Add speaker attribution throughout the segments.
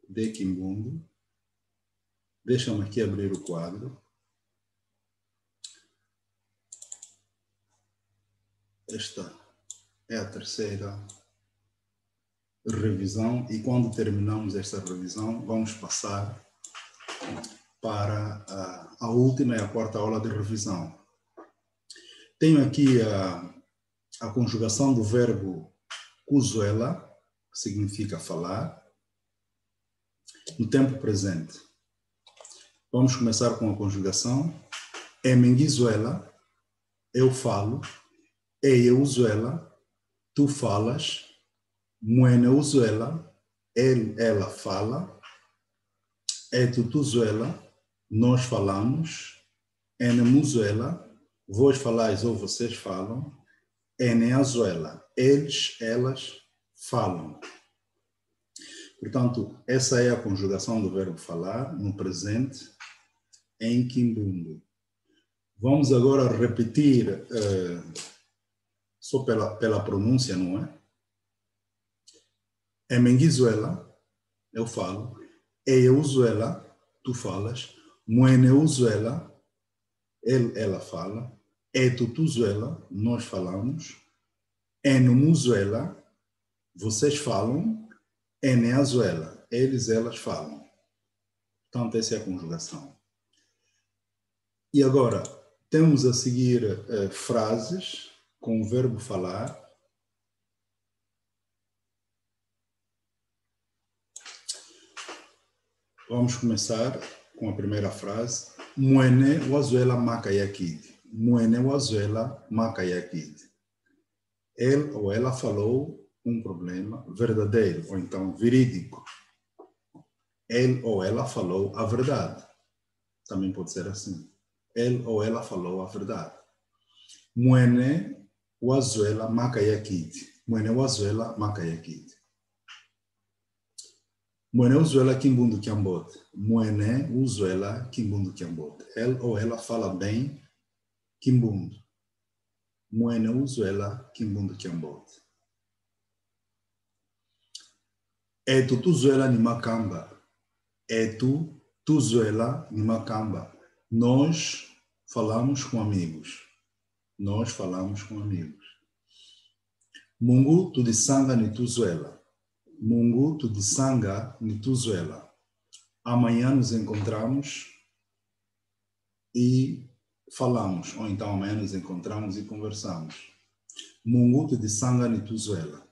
Speaker 1: de Quimbundo. Deixa-me aqui abrir o quadro. Esta é a terceira revisão e quando terminamos esta revisão, vamos passar para a última e a quarta aula de revisão. Tenho aqui a conjugação do verbo kuzuela, que significa falar, no tempo presente. Vamos começar com a conjugação. Emenguizuela, eu falo. Eieuzuela, tu falas. Mueneuzuela, ela fala. Etutuzuela, nós falamos. Enemuzuela, vós falais ou vocês falam. Eneazuela, eles, elas falam. Portanto, essa é a conjugação do verbo falar no presente em Quimbundo. Vamos agora repetir, só pela pronúncia, não é? Emenguizuela, eu falo. Eieuzuela, tu falas. Mueneuzuela, ela fala. Etutuzuela, nós falamos. Enumuzuela, vocês falam. Eneazuela, eles, elas falam. Portanto, essa é a conjugação. E agora, temos a seguir frases com o verbo falar. Vamos começar com a primeira frase. Muene wazuela makayakid. Muene wazuela makayakid. Ele ou ela falou um problema verdadeiro, ou então verídico. Ele ou ela falou a verdade. Também pode ser assim. Ele ou ela falou a verdade. Muene wazuela makayakid. Muene wazuela makayakid. Muene uzuela Quimbundo Quimbote. Muene uzuela Quimbundo Quimbote. Ele ou ela fala bem Quimbundo. Muene uzuela Quimbundo Quimbote. Etu tuzuela ni macamba. Etu tuzuela ni macamba. Nós falamos com amigos. Nós falamos com amigos. Mungu tu de sanga ni tuzuela. Mungu tu de sanga ni tuzuela. Amanhã nos encontramos e falamos. Ou então amanhã nos encontramos e conversamos. Mungu tu de sanga ni tuzuela.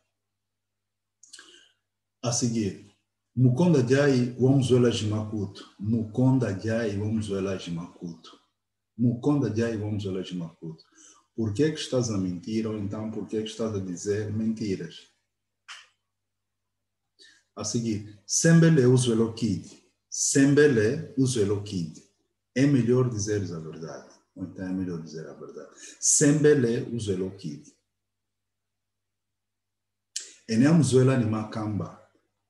Speaker 1: A seguir, Mukonda Jai Wamzuela Jimakuto. Mukonda Jai Wamzuela Jimakuto. Mukonda Jai Wamzuela Jimakuto. Por que estás a mentir ou então por que estás a dizer mentiras? A seguir, Sembele Uzuelo Kid. Sembele Uzuelo Kid. É melhor dizeres a verdade. Ou então é melhor dizer a verdade. Sembele Uzuelo Kid. Ene Amuzuela ni Makamba.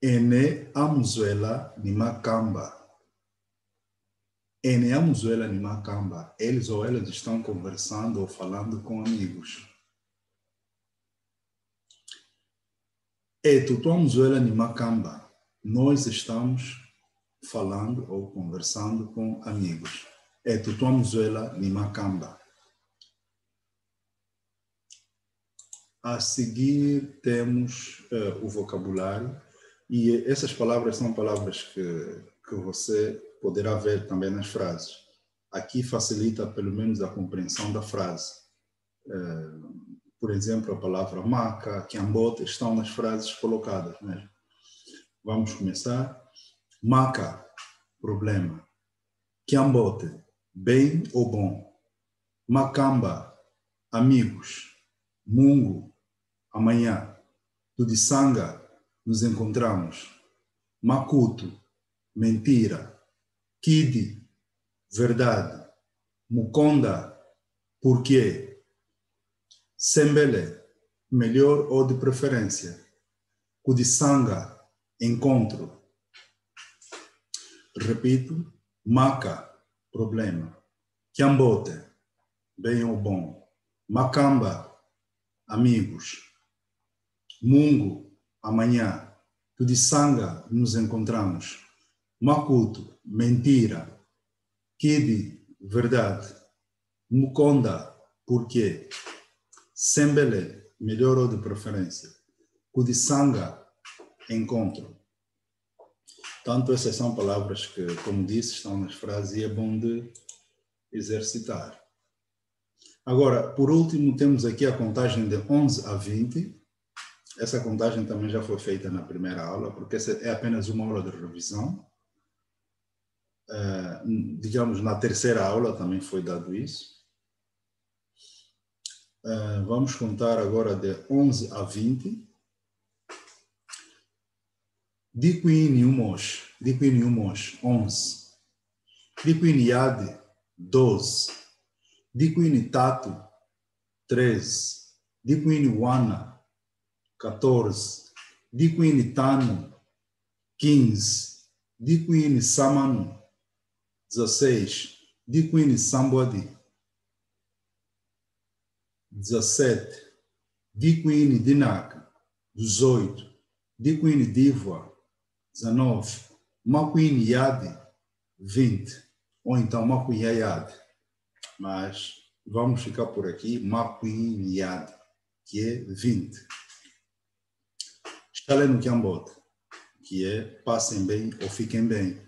Speaker 1: Ene Amuzuela ni Makamba. Ene Amuzuela ni Makamba. Eles ou elas estão conversando ou falando com amigos. Etu Amuzuela ni Makamba. Nós estamos falando ou conversando com amigos. Etu Amuzuela ni Makamba. A seguir temos o vocabulário. E essas palavras são palavras que você poderá ver também nas frases. Aqui facilita pelo menos a compreensão da frase. Por exemplo, a palavra maca, quiambote estão nas frases colocadas, né? Vamos começar. Maca, problema. Quiambote, bem ou bom. Macamba, amigos. Mungu, amanhã. Tudisanga, nos encontramos. Makuto, mentira. Kidi, verdade. Mukonda, porquê. Sembele, melhor ou de preferência. Kudisanga, encontro. Repito. Maca, problema. Quiambote, bem ou bom. Macamba, amigos. Mungu, amanhã. Tudisanga, nos encontramos. Makuto, mentira. Kidi, verdade. Mukonda, porquê. Sembele, melhor ou de preferência. Kudisanga, encontro. Tanto essas são palavras que, como disse, estão nas frases e é bom de exercitar. Agora, por último, temos aqui a contagem de 11 a 20. Essa contagem também já foi feita na primeira aula, porque essa é apenas uma aula de revisão. Digamos, na terceira aula também foi dado isso. Vamos contar agora de 11 a 20. Dikwini umos, 11. Dikwini yade, 12. Dikwini tatu, 13. Dikwini wana, 14. Dikwini tano, 15. Dikwini samano, 16. Dikwini sambodi, 17. Dikwini dinaka, 18. Dikwini divwa, 19. Makwini yade, 20. Ou então Makwini yade. Mas vamos ficar por aqui. Makwini yade, que é 20. Escalei no Kiambote, que é passem bem ou fiquem bem.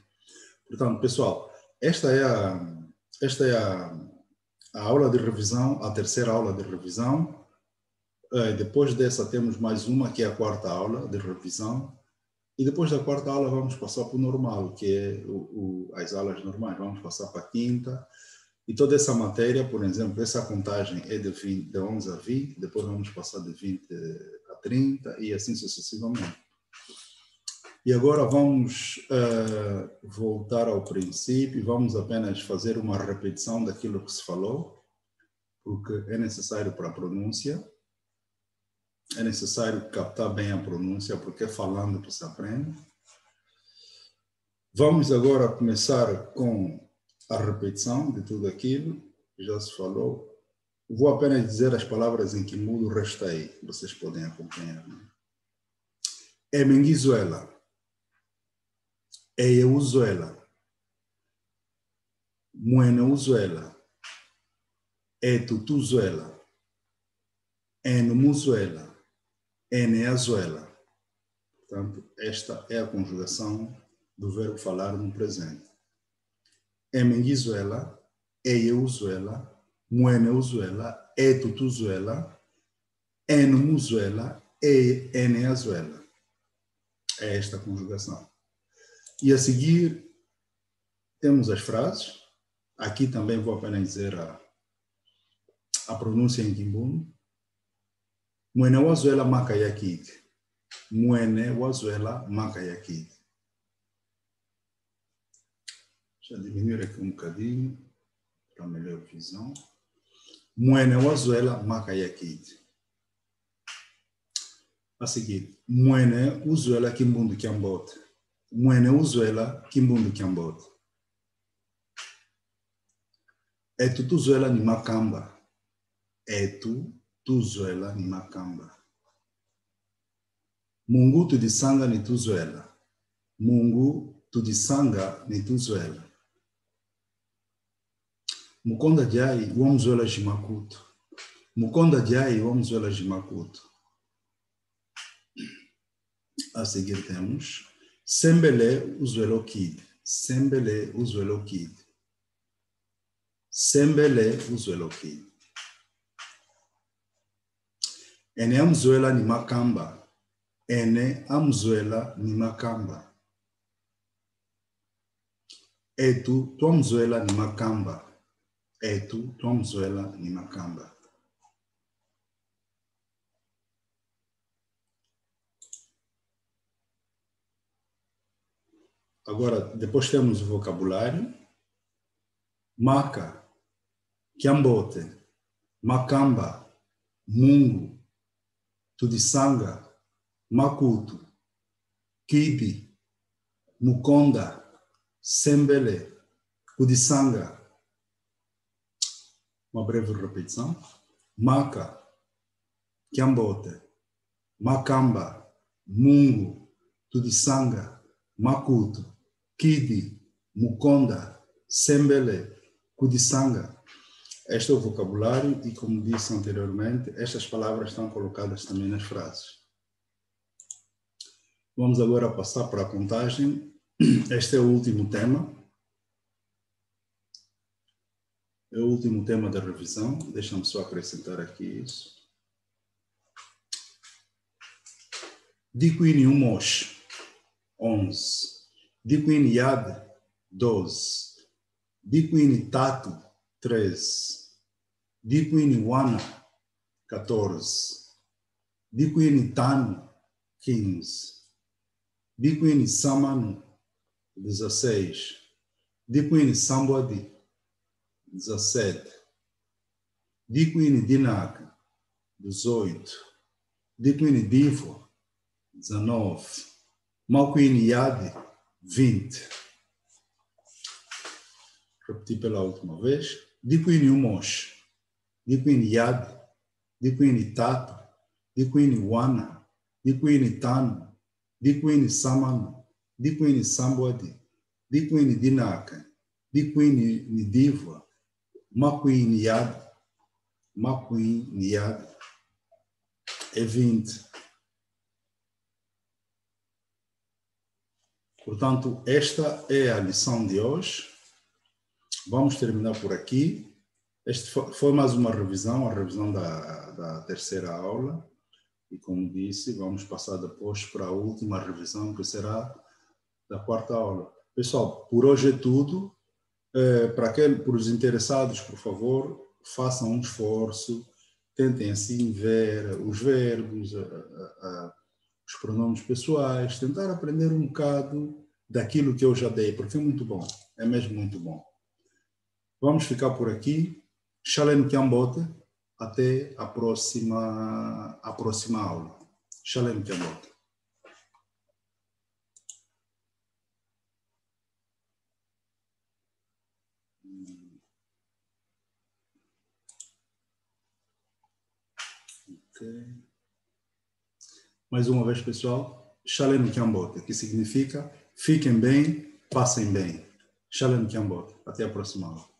Speaker 1: Portanto, pessoal, esta é a aula de revisão, a terceira aula de revisão. Depois dessa temos mais uma, que é a quarta aula de revisão. E depois da quarta aula vamos passar para o normal, que é as aulas normais. Vamos passar para a quinta. E toda essa matéria, por exemplo, essa contagem é de 11 a 20. Depois vamos passar de 20 a 30 e assim sucessivamente. E agora vamos voltar ao princípio. Vamos apenas fazer uma repetição daquilo que se falou, porque é necessário para a pronúncia. É necessário captar bem a pronúncia, porque é falando que se aprende. Vamos agora começar com a repetição de tudo aquilo que já se falou. Vou apenas dizer as palavras em que mudo o resto aí. Vocês podem acompanhar. É Menguizuela. É Euzuela. Muena Uzuela. É Tutuzuela. É Numuzuela. Eneazuela. Portanto, esta é a conjugação do verbo falar no presente. É Menguizuela, é Euzuela, Mueneuzuela, é Tutuzuela, é Numuzuela, é Eneazuela. É esta a conjugação. E a seguir, temos as frases. Aqui também vou apenas dizer a pronúncia em Kimbundu. Mwene wazuela maka yakid. Mwene wazuela maka yakid. Deixa eu diminuir aqui um bocadinho para melhor visão. Mwene wazuela maka yakid. A seguir, Mwene uzuela Kimbundu Kiambote. Mwene uzuela Kimbundu Kiambote. Etu tuzuela ni makamba. Etu tuzuela ni makamba. Mungu tudisanga ni tuzuela. Mungu tudisanga ni tuzuela. Mukonda jai wamzuela jimakuto. Mukonda jai wamzuela jimakuto. A seguir temos Sembele uzuelo kid. Sembele uzuelo kid. Sembele uzuelo kid. Ene amzuela ni makamba. Ene amzuela ni makamba. Etu tuamzuela ni makamba. Etu tuamzuela ni makamba. Agora, depois temos o vocabulário. Maka, Kiambote, Makamba, Mungu, Tudisanga, Makuto, Kibi, Mukonda, Sembele, Kudisanga. Uma breve repetição. Maka, Kiambote, Makamba, Mungu, Tudisanga, Makuto, Kidi, Mukonda, Sembele, Kudisanga. Este é o vocabulário e, como disse anteriormente, estas palavras estão colocadas também nas frases. Vamos agora passar para a contagem. Este é o último tema. É o último tema da revisão. Deixa-me só acrescentar aqui isso. Dikwini Umosh, 11. Dikwini Yad, 12. Dikwini Tatu, 13. Dikwini Wana, 14. Dikwini Tanu, 15. Dikwini Samanu, 16. Dikwini Sambodi, 17. Dikwini Dinaka, 18. Dikwini Divo, 19. Malkwini Yadi, 20. Repetir pela última vez. Dikwini Umosh, Dikwini Yadi, Dikwini Tatu, Dikwini Wana, Dikwini Tanu, Dikwini Samanu, Dikwini Sambodi, Dikwini Dinaka, Dikwini Nidiva, Makwini Yadi, Makwini Yadi. É 20. Portanto, esta é a lição de hoje. Vamos terminar por aqui. Este foi mais uma revisão, a revisão da terceira aula. E como disse, vamos passar depois para a última revisão, que será da quarta aula. Pessoal, por hoje é tudo. Para os interessados, por favor, façam um esforço. Tentem assim ver os verbos, os pronomes pessoais, tentar aprender um bocado daquilo que eu já dei, porque é muito bom, é mesmo muito bom. Vamos ficar por aqui. Shalem Kiambote, até a próxima aula. Shalem Kiambote. Okay. Mais uma vez, pessoal, Shalem Kiambote, que significa fiquem bem, passem bem. Shalem Kiambote. Até a próxima aula.